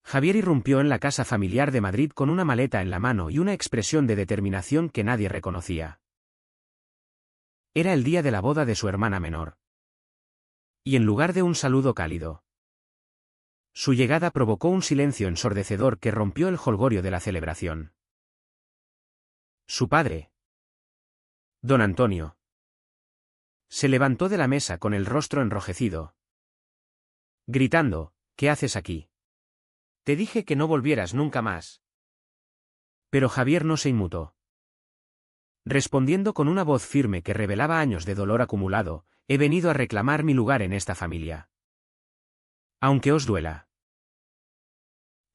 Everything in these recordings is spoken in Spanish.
Javier irrumpió en la casa familiar de Madrid con una maleta en la mano y una expresión de determinación que nadie reconocía. Era el día de la boda de su hermana menor. Y en lugar de un saludo cálido, su llegada provocó un silencio ensordecedor que rompió el jolgorio de la celebración. Su padre, don Antonio, se levantó de la mesa con el rostro enrojecido, gritando: ¿Qué haces aquí? Te dije que no volvieras nunca más. Pero Javier no se inmutó. Respondiendo con una voz firme que revelaba años de dolor acumulado: he venido a reclamar mi lugar en esta familia. Aunque os duela.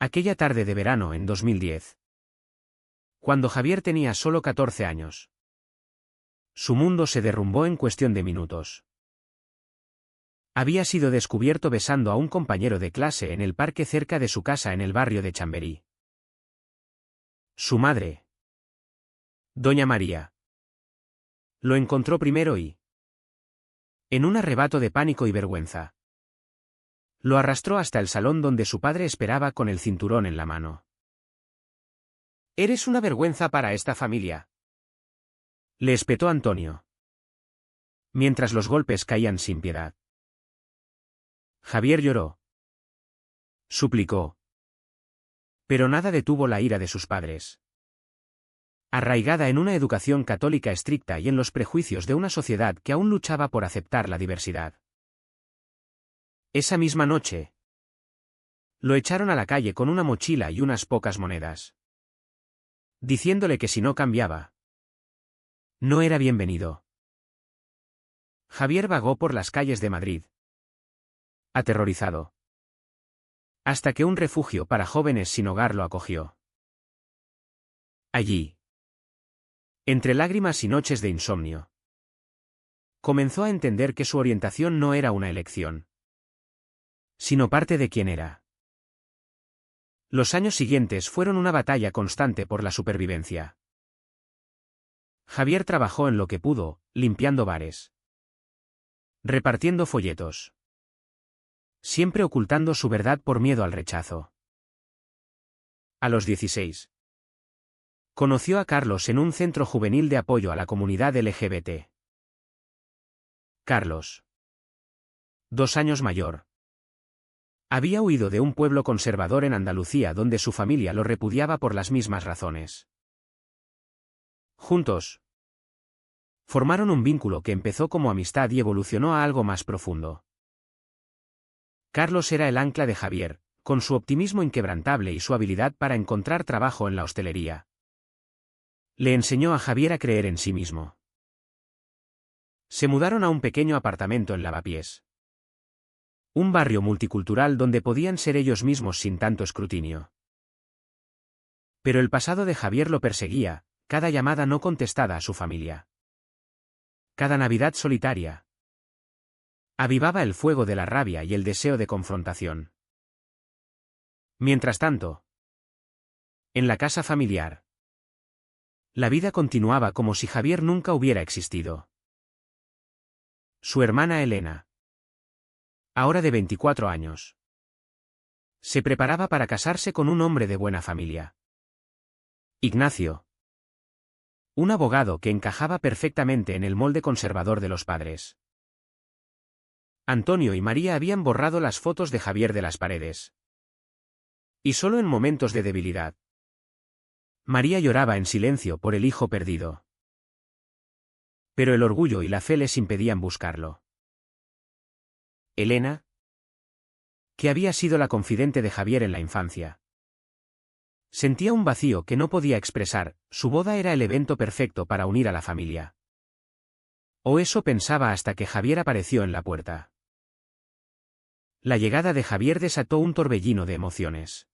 Aquella tarde de verano en 2010. Cuando Javier tenía solo 14 años. Su mundo se derrumbó en cuestión de minutos. Había sido descubierto besando a un compañero de clase en el parque cerca de su casa en el barrio de Chamberí. Su madre, doña María, lo encontró primero y, en un arrebato de pánico y vergüenza, lo arrastró hasta el salón donde su padre esperaba con el cinturón en la mano. «Eres una vergüenza para esta familia», le espetó Antonio, mientras los golpes caían sin piedad. Javier lloró. Suplicó. Pero nada detuvo la ira de sus padres. Arraigada en una educación católica estricta y en los prejuicios de una sociedad que aún luchaba por aceptar la diversidad. Esa misma noche, lo echaron a la calle con una mochila y unas pocas monedas, diciéndole que si no cambiaba, no era bienvenido. Javier vagó por las calles de Madrid, aterrorizado, hasta que un refugio para jóvenes sin hogar lo acogió. Allí, entre lágrimas y noches de insomnio, comenzó a entender que su orientación no era una elección, sino parte de quién era. Los años siguientes fueron una batalla constante por la supervivencia. Javier trabajó en lo que pudo, limpiando bares, repartiendo folletos, siempre ocultando su verdad por miedo al rechazo. A los 16. Conoció a Carlos en un centro juvenil de apoyo a la comunidad LGBT. Carlos, 2 años mayor, había huido de un pueblo conservador en Andalucía donde su familia lo repudiaba por las mismas razones. Juntos, formaron un vínculo que empezó como amistad y evolucionó a algo más profundo. Carlos era el ancla de Javier, con su optimismo inquebrantable y su habilidad para encontrar trabajo en la hostelería. Le enseñó a Javier a creer en sí mismo. Se mudaron a un pequeño apartamento en Lavapiés. Un barrio multicultural donde podían ser ellos mismos sin tanto escrutinio. Pero el pasado de Javier lo perseguía, cada llamada no contestada a su familia, cada Navidad solitaria, avivaba el fuego de la rabia y el deseo de confrontación. Mientras tanto, en la casa familiar, la vida continuaba como si Javier nunca hubiera existido. Su hermana Elena, ahora de 24 años, se preparaba para casarse con un hombre de buena familia. Ignacio, un abogado que encajaba perfectamente en el molde conservador de los padres. Antonio y María habían borrado las fotos de Javier de las paredes. Y solo en momentos de debilidad, María lloraba en silencio por el hijo perdido. Pero el orgullo y la fe les impedían buscarlo. Elena, que había sido la confidente de Javier en la infancia, sentía un vacío que no podía expresar. Su boda era el evento perfecto para unir a la familia. O eso pensaba hasta que Javier apareció en la puerta. La llegada de Javier desató un torbellino de emociones.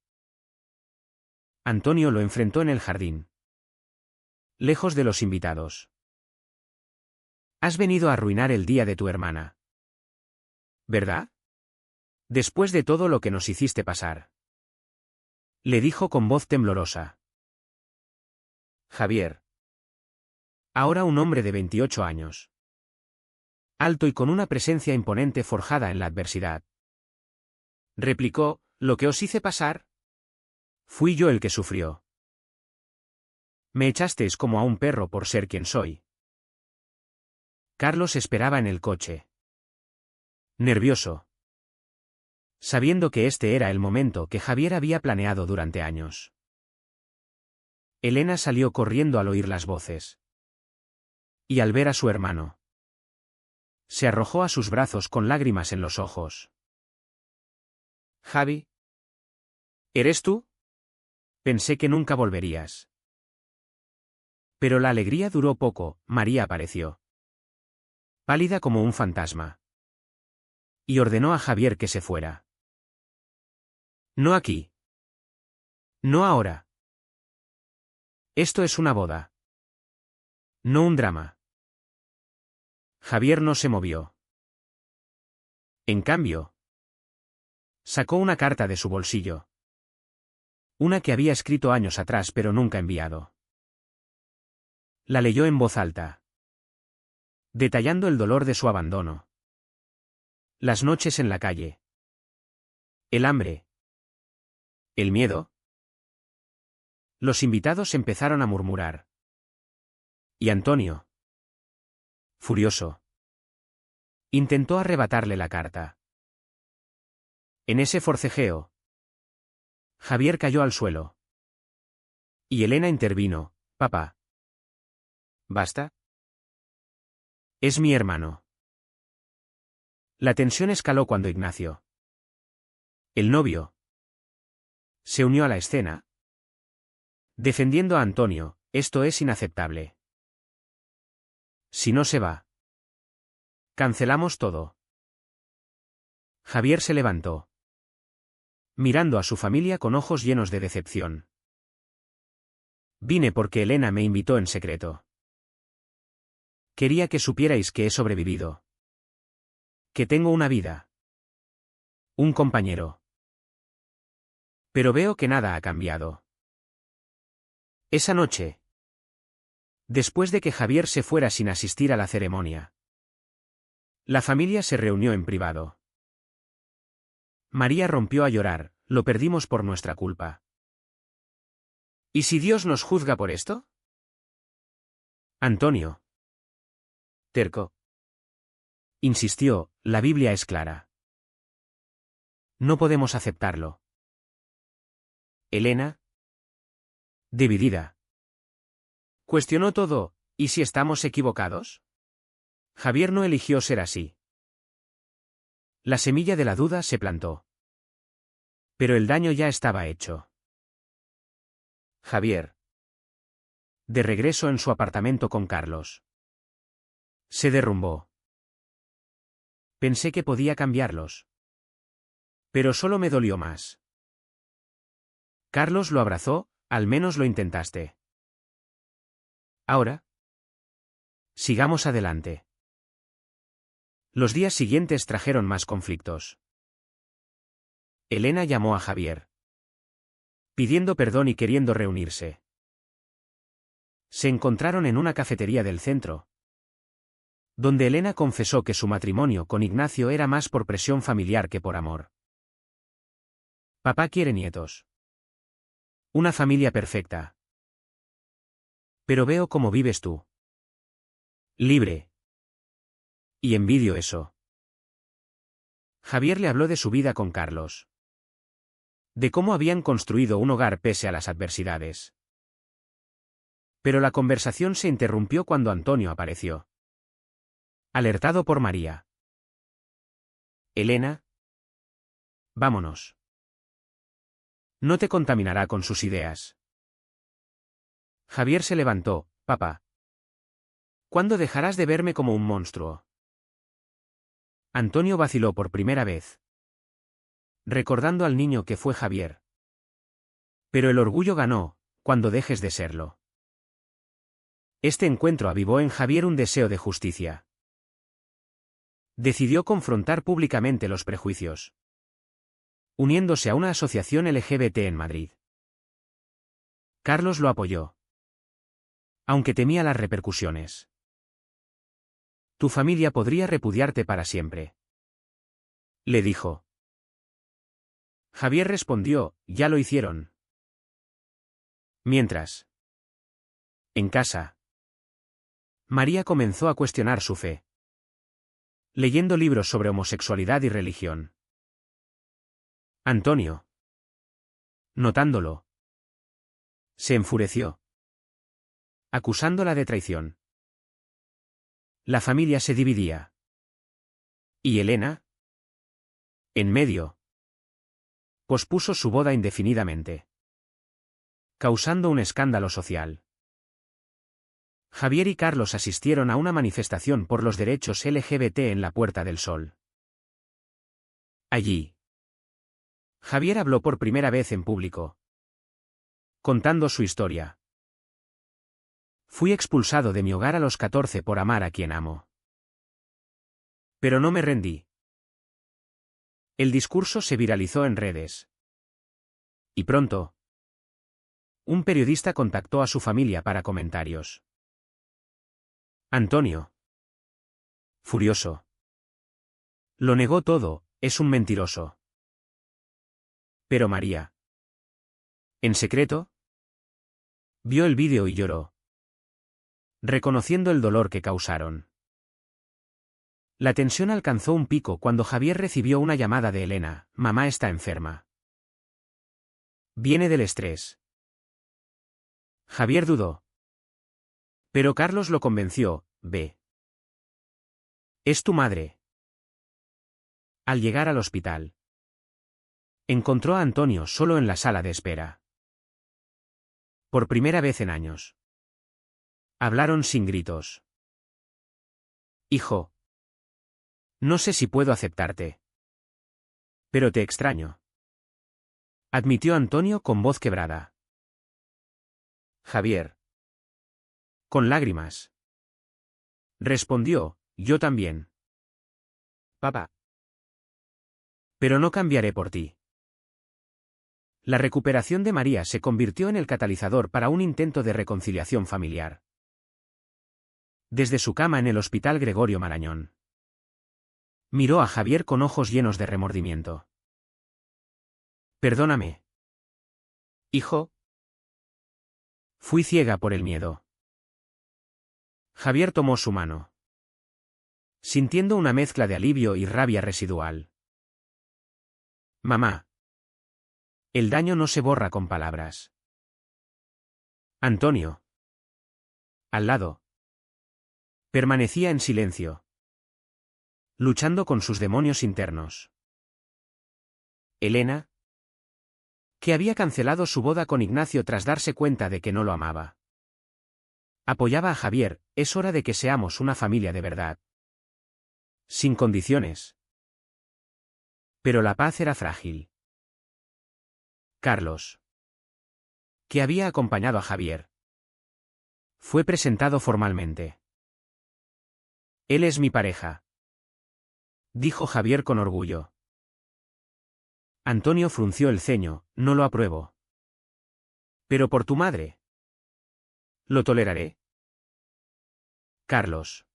Antonio lo enfrentó en el jardín, lejos de los invitados. «Has venido a arruinar el día de tu hermana, ¿verdad? Después de todo lo que nos hiciste pasar», le dijo con voz temblorosa. Javier, ahora un hombre de 28 años, alto y con una presencia imponente forjada en la adversidad, replicó: «¿Lo que os hice pasar? Fui yo el que sufrió. Me echasteis como a un perro por ser quien soy. Carlos esperaba en el coche. Nervioso. Sabiendo que este era el momento que Javier había planeado durante años. Elena salió corriendo al oír las voces. Y al ver a su hermano. Se arrojó a sus brazos con lágrimas en los ojos. Javi. ¿Eres tú? Pensé que nunca volverías. Pero la alegría duró poco. María apareció. Pálida como un fantasma. Y ordenó a Javier que se fuera. No aquí. No ahora. Esto es una boda. No un drama. Javier no se movió. En cambio, sacó una carta de su bolsillo. Una que había escrito años atrás pero nunca enviado. La leyó en voz alta. Detallando el dolor de su abandono. Las noches en la calle. El hambre. El miedo. Los invitados empezaron a murmurar. Y Antonio, furioso, intentó arrebatarle la carta. En ese forcejeo, Javier cayó al suelo. Y Elena intervino. Papá. ¿Basta? Es mi hermano. La tensión escaló cuando Ignacio, el novio, se unió a la escena. Defendiendo a Antonio, esto es inaceptable. Si no se va, cancelamos todo. Javier se levantó, mirando a su familia con ojos llenos de decepción. Vine porque Elena me invitó en secreto. Quería que supierais que he sobrevivido. Que tengo una vida. Un compañero. Pero veo que nada ha cambiado. Esa noche, después de que Javier se fuera sin asistir a la ceremonia, la familia se reunió en privado. María rompió a llorar. Lo perdimos por nuestra culpa. ¿Y si Dios nos juzga por esto? Antonio, terco, insistió, la Biblia es clara. No podemos aceptarlo. Elena, dividida, cuestionó todo. ¿Y si estamos equivocados? Javier no eligió ser así. La semilla de la duda se plantó. Pero el daño ya estaba hecho. Javier, de regreso en su apartamento con Carlos, se derrumbó. Pensé que podía cambiarlos. Pero solo me dolió más. Carlos lo abrazó. Al menos lo intentaste. Ahora, sigamos adelante. Los días siguientes trajeron más conflictos. Elena llamó a Javier, pidiendo perdón y queriendo reunirse. Se encontraron en una cafetería del centro, donde Elena confesó que su matrimonio con Ignacio era más por presión familiar que por amor. Papá quiere nietos. Una familia perfecta. Pero veo cómo vives tú. Libre. Y envidio eso. Javier le habló de su vida con Carlos. De cómo habían construido un hogar pese a las adversidades. Pero la conversación se interrumpió cuando Antonio apareció. Alertado por María. Elena. Vámonos. No te contaminará con sus ideas. Javier se levantó. Papá. ¿Cuándo dejarás de verme como un monstruo? Antonio vaciló por primera vez, recordando al niño que fue Javier. Pero el orgullo ganó. Cuando dejes de serlo. Este encuentro avivó en Javier un deseo de justicia. Decidió confrontar públicamente los prejuicios, uniéndose a una asociación LGBT en Madrid. Carlos lo apoyó, aunque temía las repercusiones. Tu familia podría repudiarte para siempre, le dijo. Javier respondió, ya lo hicieron. Mientras, en casa, María comenzó a cuestionar su fe, leyendo libros sobre homosexualidad y religión. Antonio, notándolo, se enfureció, acusándola de traición. La familia se dividía. ¿Y Elena? En medio, pospuso su boda indefinidamente, causando un escándalo social. Javier y Carlos asistieron a una manifestación por los derechos LGBT en la Puerta del Sol. Allí, Javier habló por primera vez en público, contando su historia. Fui expulsado de mi hogar a los 14 por amar a quien amo. Pero no me rendí. El discurso se viralizó en redes. Y pronto, un periodista contactó a su familia para comentarios. Antonio, furioso, lo negó todo, es un mentiroso. Pero María, en secreto, vio el vídeo y lloró, reconociendo el dolor que causaron. La tensión alcanzó un pico cuando Javier recibió una llamada de Elena: mamá está enferma. Viene del estrés. Javier dudó. Pero Carlos lo convenció: ve. Es tu madre. Al llegar al hospital, encontró a Antonio solo en la sala de espera. Por primera vez en años. Hablaron sin gritos. Hijo, no sé si puedo aceptarte. Pero te extraño. Admitió Antonio con voz quebrada. Javier, con lágrimas, respondió: yo también. Papá. Pero no cambiaré por ti. La recuperación de María se convirtió en el catalizador para un intento de reconciliación familiar. Desde su cama en el Hospital Gregorio Marañón, miró a Javier con ojos llenos de remordimiento. Perdóname. Hijo. Fui ciega por el miedo. Javier tomó su mano, sintiendo una mezcla de alivio y rabia residual. Mamá. El daño no se borra con palabras. Antonio, al lado, permanecía en silencio, luchando con sus demonios internos. Elena, que había cancelado su boda con Ignacio tras darse cuenta de que no lo amaba, apoyaba a Javier: es hora de que seamos una familia de verdad. Sin condiciones. Pero la paz era frágil. Carlos, que había acompañado a Javier, fue presentado formalmente. Él es mi pareja, dijo Javier con orgullo. Antonio frunció el ceño: no lo apruebo. Pero por tu madre. Lo toleraré. Carlos,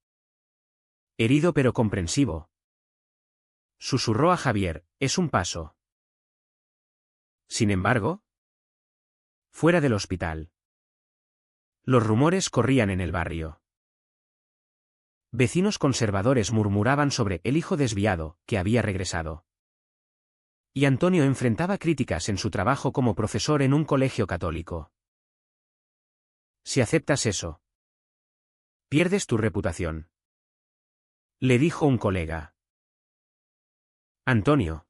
herido pero comprensivo, susurró a Javier: es un paso. Sin embargo, fuera del hospital, los rumores corrían en el barrio. Vecinos conservadores murmuraban sobre el hijo desviado, que había regresado. Y Antonio enfrentaba críticas en su trabajo como profesor en un colegio católico. Si aceptas eso, pierdes tu reputación, le dijo un colega. Antonio,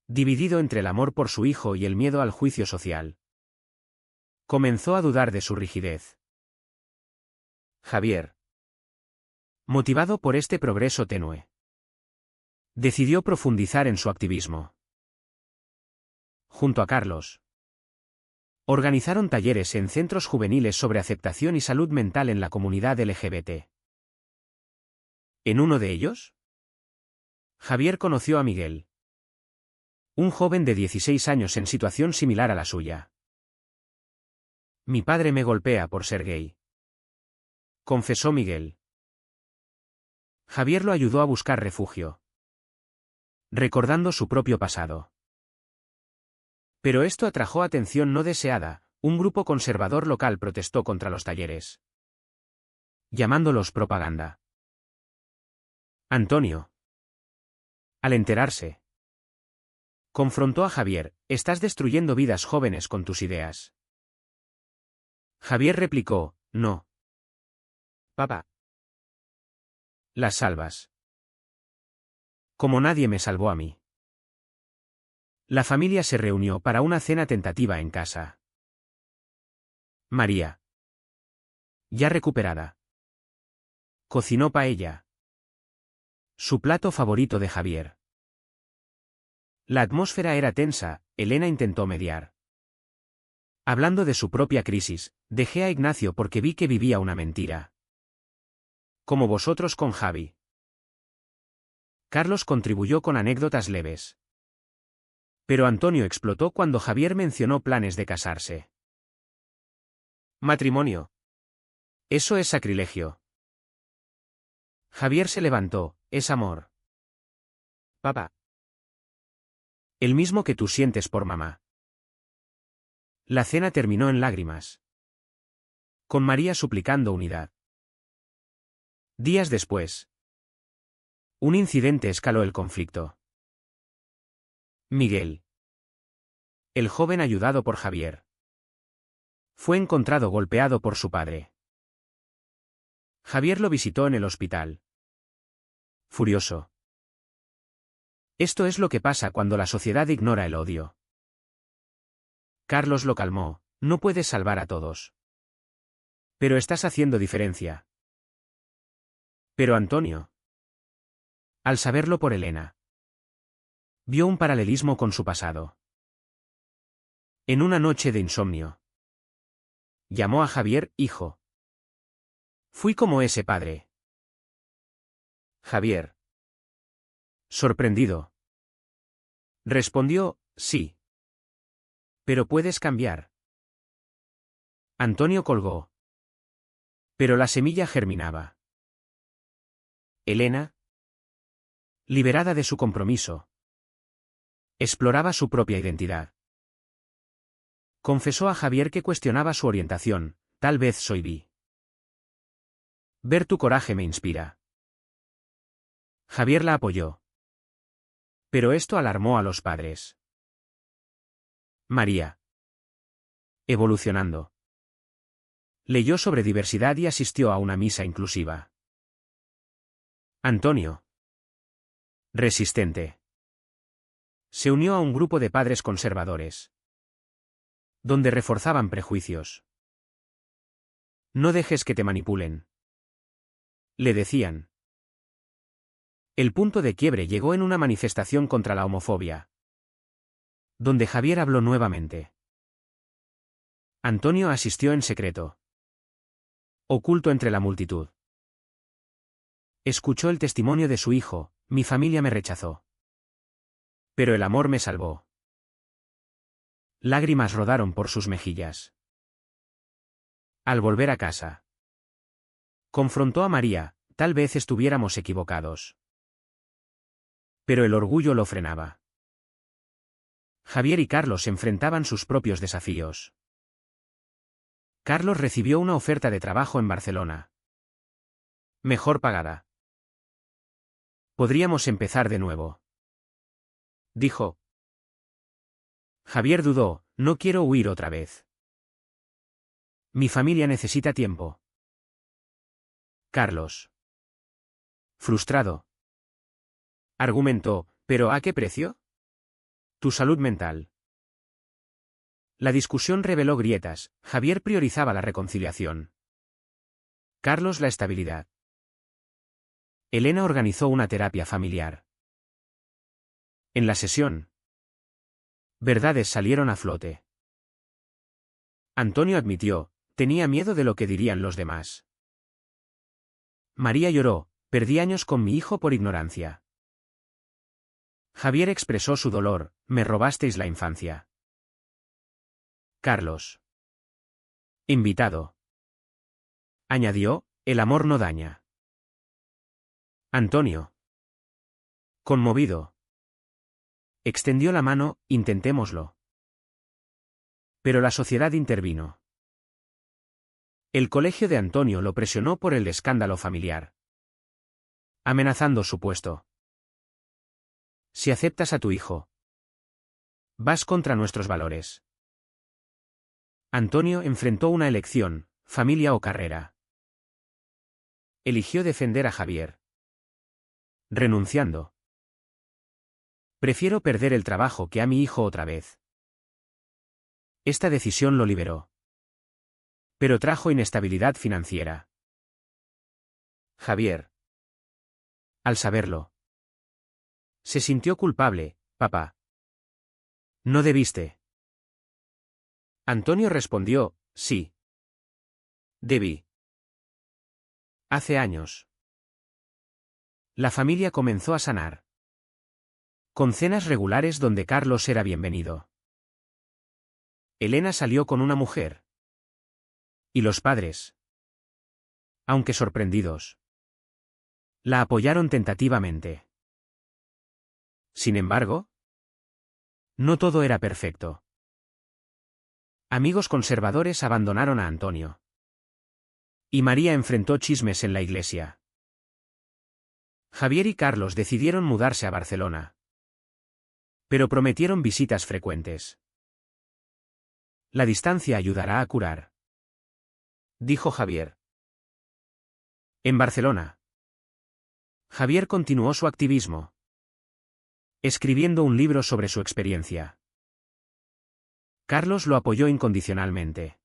dividido entre el amor por su hijo y el miedo al juicio social, comenzó a dudar de su rigidez. Javier, motivado por este progreso tenue, decidió profundizar en su activismo. Junto a Carlos, organizaron talleres en centros juveniles sobre aceptación y salud mental en la comunidad LGBT. En uno de ellos, Javier conoció a Miguel, un joven de 16 años en situación similar a la suya. Mi padre me golpea por ser gay, confesó Miguel. Javier lo ayudó a buscar refugio, recordando su propio pasado. Pero esto atrajo atención no deseada: Un grupo conservador local protestó contra los talleres, llamándolos propaganda. Antonio, al enterarse, confrontó a Javier: «Estás destruyendo vidas jóvenes con tus ideas». Javier replicó: «No, papá. Las salvas. Como nadie me salvó a mí». La familia se reunió para una cena tentativa en casa. María, ya recuperada, cocinó paella, su plato favorito de Javier. La atmósfera era tensa. Elena intentó mediar. Hablando de su propia crisis, dejé a Ignacio porque vi que vivía una mentira. Como vosotros con Javi. Carlos contribuyó con anécdotas leves. Pero Antonio explotó cuando Javier mencionó planes de casarse. Matrimonio. Eso es sacrilegio. Javier se levantó: «Es amor. Papá. El mismo que tú sientes por mamá». La cena terminó en lágrimas, con María suplicando unidad. Días después, un incidente escaló el conflicto. Miguel, el joven ayudado por Javier, fue encontrado golpeado por su padre. Javier lo visitó en el hospital, furioso. Esto es lo que pasa cuando la sociedad ignora el odio. Carlos lo calmó: «No puedes salvar a todos. Pero estás haciendo diferencia». Pero Antonio, al saberlo por Elena, vio un paralelismo con su pasado. En una noche de insomnio, llamó a Javier: «Hijo. Fui como ese padre». Javier, sorprendido, respondió: «Sí. Pero puedes cambiar». Antonio colgó. Pero la semilla germinaba. Elena, liberada de su compromiso, exploraba su propia identidad. Confesó a Javier que cuestionaba su orientación: «Tal vez soy bi. Ver tu coraje me inspira». Javier la apoyó. Pero esto alarmó a los padres. María, evolucionando, leyó sobre diversidad y asistió a una misa inclusiva. Antonio, resistente, se unió a un grupo de padres conservadores, donde reforzaban prejuicios. «No dejes que te manipulen», le decían. El punto de quiebre llegó en una manifestación contra la homofobia, donde Javier habló nuevamente. Antonio asistió en secreto, oculto entre la multitud. Escuchó el testimonio de su hijo: «Mi familia me rechazó. Pero el amor me salvó». Lágrimas rodaron por sus mejillas. Al volver a casa, confrontó a María: «Tal vez estuviéramos equivocados». Pero el orgullo lo frenaba. Javier y Carlos enfrentaban sus propios desafíos. Carlos recibió una oferta de trabajo en Barcelona, mejor pagada. «Podríamos empezar de nuevo», dijo. Javier dudó: «No quiero huir otra vez. Mi familia necesita tiempo». Carlos, frustrado, argumentó: «¿Pero a qué precio? Tu salud mental». La discusión reveló grietas. Javier priorizaba la reconciliación, Carlos la estabilidad. Elena organizó una terapia familiar. En la sesión, verdades salieron a flote. Antonio admitió: «Tenía miedo de lo que dirían los demás». María lloró: «Perdí años con mi hijo por ignorancia». Javier expresó su dolor: «Me robasteis la infancia». Carlos, invitado, añadió: «El amor no daña». Antonio, conmovido, extendió la mano: «Intentémoslo». Pero la sociedad intervino. El colegio de Antonio lo presionó por el escándalo familiar, amenazando su puesto. Si aceptas a tu hijo, vas contra nuestros valores. Antonio enfrentó una elección, familia o carrera. Eligió defender a Javier, renunciando. Prefiero perder el trabajo que a mi hijo otra vez. Esta decisión lo liberó. Pero trajo inestabilidad financiera. Javier, al saberlo, se sintió culpable. Papá, no debiste. Antonio respondió, sí. Debí. Hace años. La familia comenzó a sanar, con cenas regulares donde Carlos era bienvenido. Elena salió con una mujer. Y los padres, aunque sorprendidos, la apoyaron tentativamente. Sin embargo, no todo era perfecto. Amigos conservadores abandonaron a Antonio. Y María enfrentó chismes en la iglesia. Javier y Carlos decidieron mudarse a Barcelona. Pero prometieron visitas frecuentes. La distancia ayudará a curar, dijo Javier. En Barcelona, Javier continuó su activismo, escribiendo un libro sobre su experiencia. Carlos lo apoyó incondicionalmente.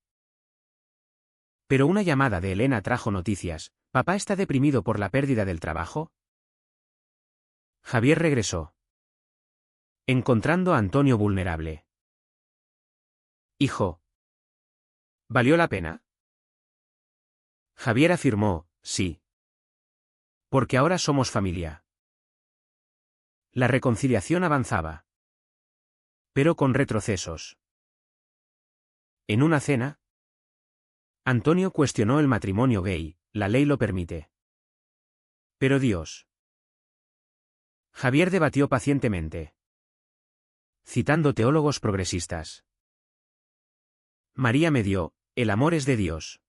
Pero una llamada de Elena trajo noticias. ¿Papá está deprimido por la pérdida del trabajo? Javier regresó, encontrando a Antonio vulnerable. Hijo, ¿valió la pena? Javier afirmó, sí. Porque ahora somos familia. La reconciliación avanzaba, pero con retrocesos. En una cena, Antonio cuestionó el matrimonio gay. La ley lo permite. Pero Dios. Javier debatió pacientemente, citando teólogos progresistas. María me dio, el amor es de Dios.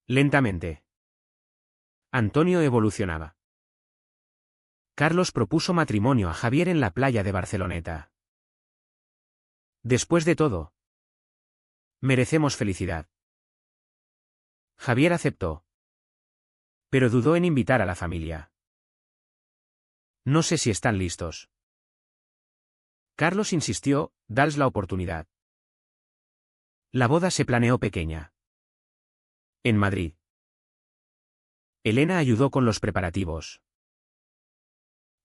Lentamente, Antonio evolucionaba. Carlos propuso matrimonio a Javier en la playa de Barceloneta. Después de todo, merecemos felicidad. Javier aceptó, pero dudó en invitar a la familia. No sé si están listos. Carlos insistió, dales la oportunidad. La boda se planeó pequeña. En Madrid. Elena ayudó con los preparativos.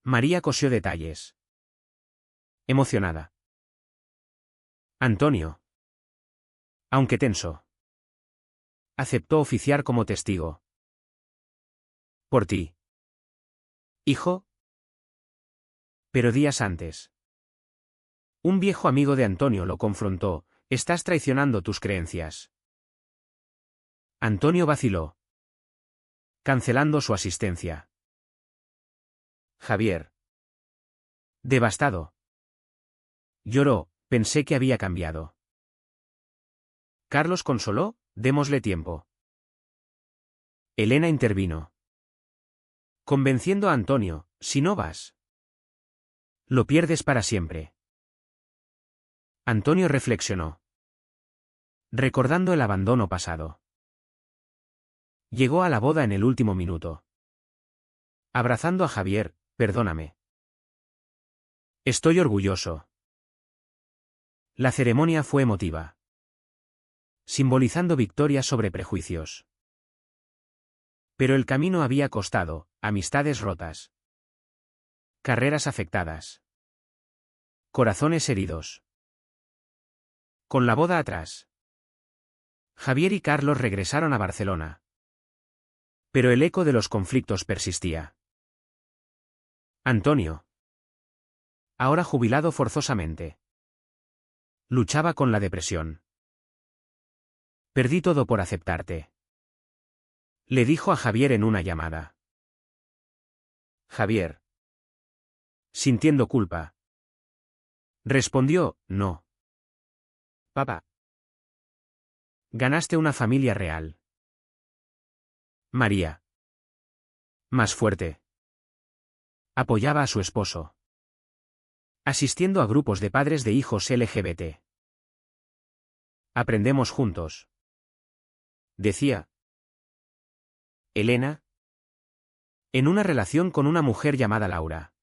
María cosió detalles. Emocionada. Antonio, aunque tenso, aceptó oficiar como testigo. Por ti, hijo. Pero días antes, un viejo amigo de Antonio lo confrontó. Estás traicionando tus creencias. Antonio vaciló, cancelando su asistencia. Javier, devastado, lloró. Pensé que había cambiado. Carlos consoló, démosle tiempo. Elena intervino, convenciendo a Antonio, si no vas, lo pierdes para siempre. Antonio reflexionó, recordando el abandono pasado. Llegó a la boda en el último minuto, abrazando a Javier. Perdóname. Estoy orgulloso. La ceremonia fue emotiva, simbolizando victoria sobre prejuicios. Pero el camino había costado, amistades rotas, carreras afectadas, corazones heridos. Con la boda atrás, Javier y Carlos regresaron a Barcelona. Pero el eco de los conflictos persistía. Antonio, ahora jubilado forzosamente, luchaba con la depresión. Perdí todo por aceptarte, le dijo a Javier en una llamada. Javier, sintiendo culpa, respondió, no. Papá. Ganaste una familia real. María. Más fuerte. Apoyaba a su esposo. Asistiendo a grupos de padres de hijos LGBT. Aprendemos juntos. Decía. Elena. En una relación con una mujer llamada Laura.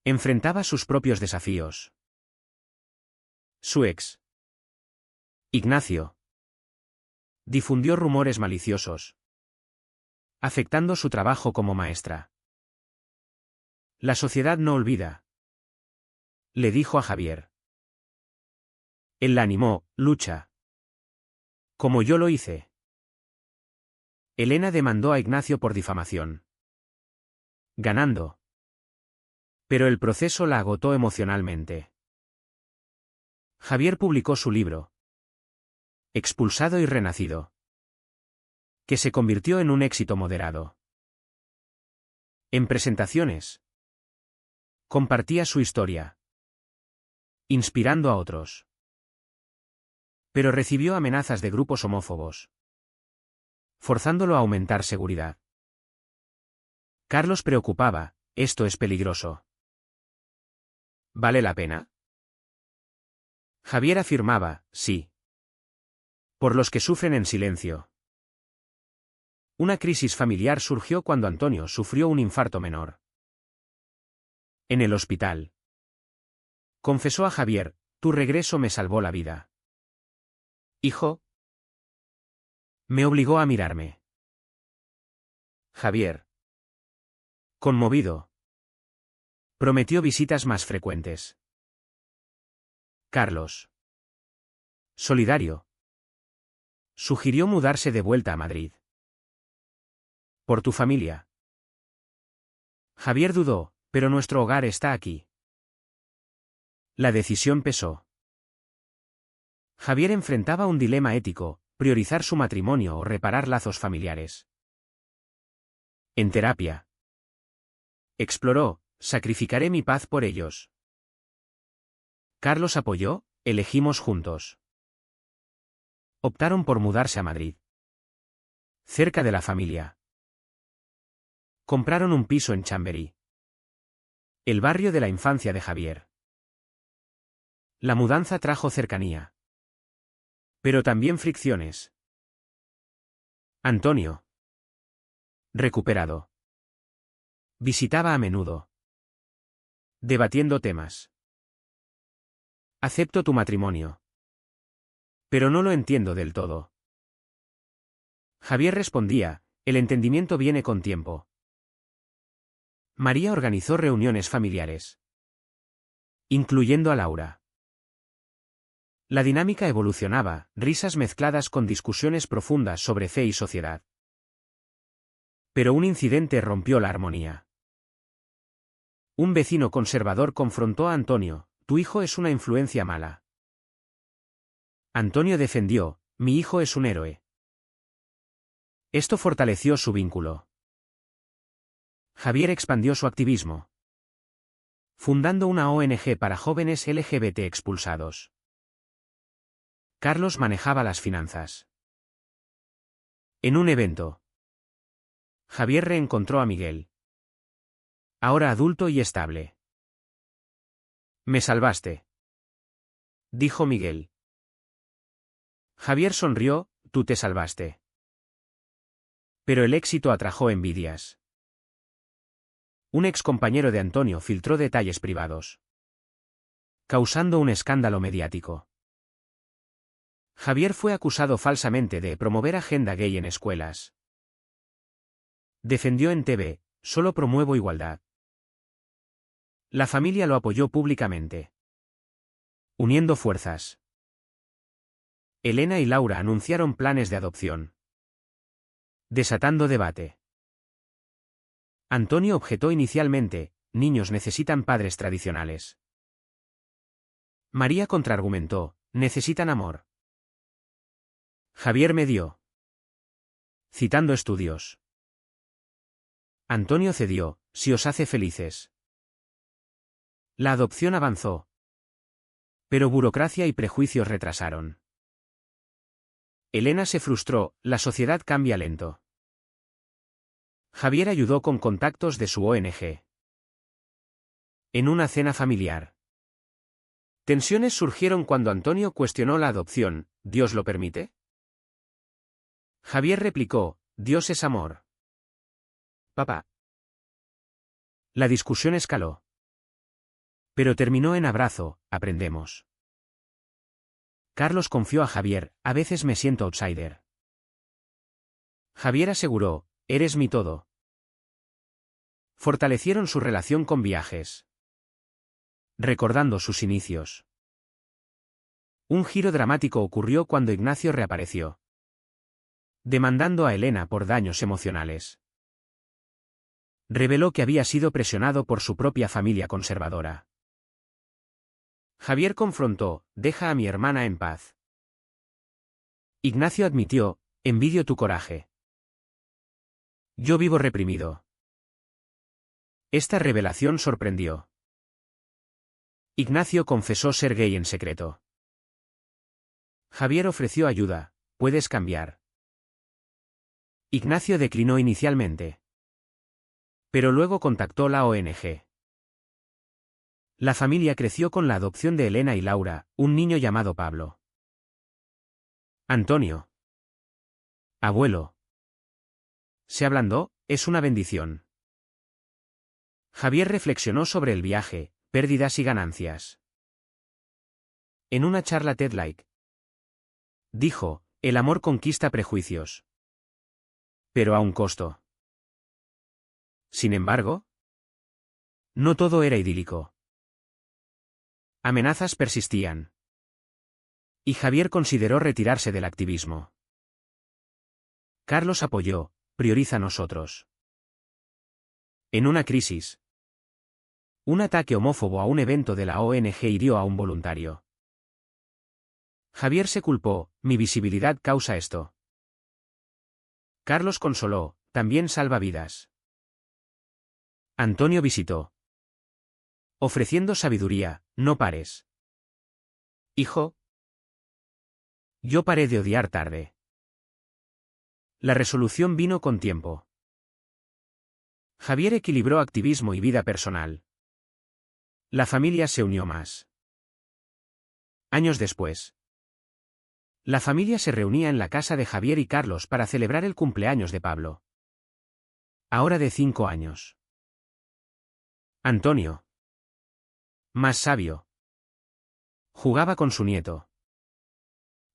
Enfrentaba sus propios desafíos. Su ex. Ignacio. Difundió rumores maliciosos, afectando su trabajo como maestra. La sociedad no olvida, le dijo a Javier. Él la animó, lucha. Como yo lo hice. Elena demandó a Ignacio por difamación. Ganando. Pero el proceso la agotó emocionalmente. Javier publicó su libro. Expulsado y renacido. Que se convirtió en un éxito moderado. En presentaciones. Compartía su historia. Inspirando a otros. Pero recibió amenazas de grupos homófobos. Forzándolo a aumentar seguridad. Carlos preocupaba, esto es peligroso. ¿Vale la pena? Javier afirmaba, sí. Por los que sufren en silencio. Una crisis familiar surgió cuando Antonio sufrió un infarto menor. En el hospital. Confesó a Javier, tu regreso me salvó la vida. Hijo. Me obligó a mirarme. Javier. Conmovido. Prometió visitas más frecuentes. Carlos. Solidario. Sugirió mudarse de vuelta a Madrid. Por tu familia. Javier dudó, pero nuestro hogar está aquí. La decisión pesó. Javier enfrentaba un dilema ético, priorizar su matrimonio o reparar lazos familiares. En terapia. Exploró, sacrificaré mi paz por ellos. Carlos apoyó, elegimos juntos. Optaron por mudarse a Madrid. Cerca de la familia. Compraron un piso en Chamberí. El barrio de la infancia de Javier. La mudanza trajo cercanía. Pero también fricciones. Antonio. Recuperado. Visitaba a menudo. Debatiendo temas. Acepto tu matrimonio. Pero no lo entiendo del todo. Javier respondía, el entendimiento viene con tiempo. María organizó reuniones familiares. Incluyendo a Laura. La dinámica evolucionaba, risas mezcladas con discusiones profundas sobre fe y sociedad. Pero un incidente rompió la armonía. Un vecino conservador confrontó a Antonio, tu hijo es una influencia mala. Antonio defendió, mi hijo es un héroe. Esto fortaleció su vínculo. Javier expandió su activismo. Fundando una ONG para jóvenes LGBT expulsados. Carlos manejaba las finanzas. En un evento. Javier reencontró a Miguel. Ahora adulto y estable. Me salvaste. Dijo Miguel. Javier sonrió, tú te salvaste. Pero el éxito atrajo envidias. Un excompañero de Antonio filtró detalles privados. Causando un escándalo mediático. Javier fue acusado falsamente de promover agenda gay en escuelas. Defendió en TV, solo promuevo igualdad. La familia lo apoyó públicamente. Uniendo fuerzas. Elena y Laura anunciaron planes de adopción. Desatando debate. Antonio objetó inicialmente, niños necesitan padres tradicionales. María contraargumentó, necesitan amor. Javier medió. Citando estudios. Antonio cedió, si os hace felices. La adopción avanzó. Pero burocracia y prejuicios retrasaron. Elena se frustró, la sociedad cambia lento. Javier ayudó con contactos de su ONG. En una cena familiar. Tensiones surgieron cuando Antonio cuestionó la adopción. ¿Dios lo permite? Javier replicó, Dios es amor. Papá. La discusión escaló. Pero terminó en abrazo, aprendemos. Carlos confió a Javier, a veces me siento outsider. Javier aseguró, eres mi todo. Fortalecieron su relación con viajes. Recordando sus inicios. Un giro dramático ocurrió cuando Ignacio reapareció. Demandando a Elena por daños emocionales. Reveló que había sido presionado por su propia familia conservadora. Javier confrontó, deja a mi hermana en paz. Ignacio admitió, envidio tu coraje. Yo vivo reprimido. Esta revelación sorprendió. Ignacio confesó ser gay en secreto. Javier ofreció ayuda, puedes cambiar. Ignacio declinó inicialmente. Pero luego contactó la ONG. La familia creció con la adopción de Elena y Laura, un niño llamado Pablo. Antonio. Abuelo. Se ablandó, es una bendición. Javier reflexionó sobre el viaje, pérdidas y ganancias. En una charla TED-like. Dijo, el amor conquista prejuicios. Pero a un costo. Sin embargo, no todo era idílico. Amenazas persistían. Y Javier consideró retirarse del activismo. Carlos apoyó, prioriza nosotros. En una crisis. Un ataque homófobo a un evento de la ONG hirió a un voluntario. Javier se culpó, mi visibilidad causa esto. Carlos consoló, también salva vidas. Antonio visitó. Ofreciendo sabiduría, no pares. Hijo. Yo paré de odiar tarde. La resolución vino con tiempo. Javier equilibró activismo y vida personal. La familia se unió más. Años después. La familia se reunía en la casa de Javier y Carlos para celebrar el cumpleaños de Pablo. Ahora de 5 años. Antonio. Más sabio. Jugaba con su nieto.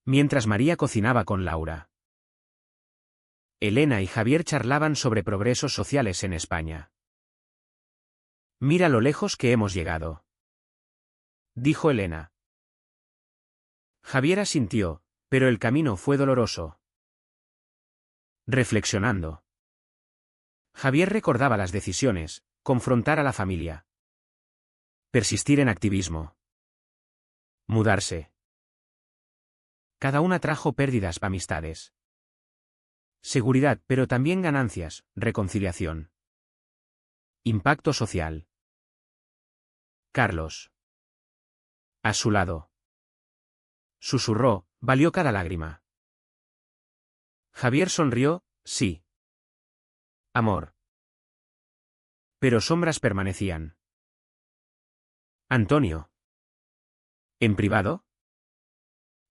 Mientras María cocinaba con Laura. Elena y Javier charlaban sobre progresos sociales en España. Mira lo lejos que hemos llegado. Dijo Elena. Javier asintió, pero el camino fue doloroso. Reflexionando. Javier recordaba las decisiones, confrontar a la familia. Persistir en activismo. Mudarse. Cada una trajo pérdidas, amistades. Seguridad, pero también ganancias, reconciliación. Impacto social. Carlos. A su lado. Susurró, valió cada lágrima. Javier sonrió, sí. Amor. Pero sombras permanecían. Antonio. ¿En privado?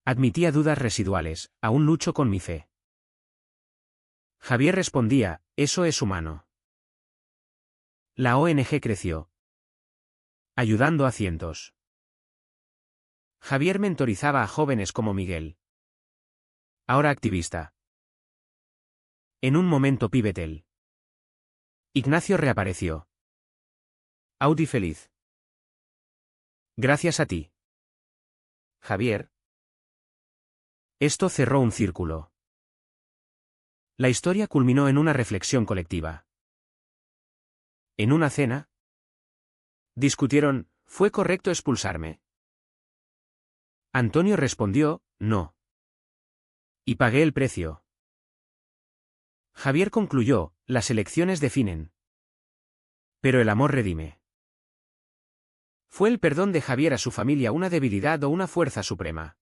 Admitía dudas residuales, aún lucho con mi fe. Javier respondía, eso es humano. La ONG creció. Ayudando a cientos. Javier mentorizaba a jóvenes como Miguel. Ahora activista. En un momento pivotal. Ignacio reapareció. Audi feliz. Gracias a ti. Javier. Esto cerró un círculo. La historia culminó en una reflexión colectiva. En una cena. Discutieron, ¿fue correcto expulsarme? Antonio respondió, no. Y pagué el precio. Javier concluyó, las elecciones definen. Pero el amor redime. ¿Fue el perdón de Javier a su familia una debilidad o una fuerza suprema?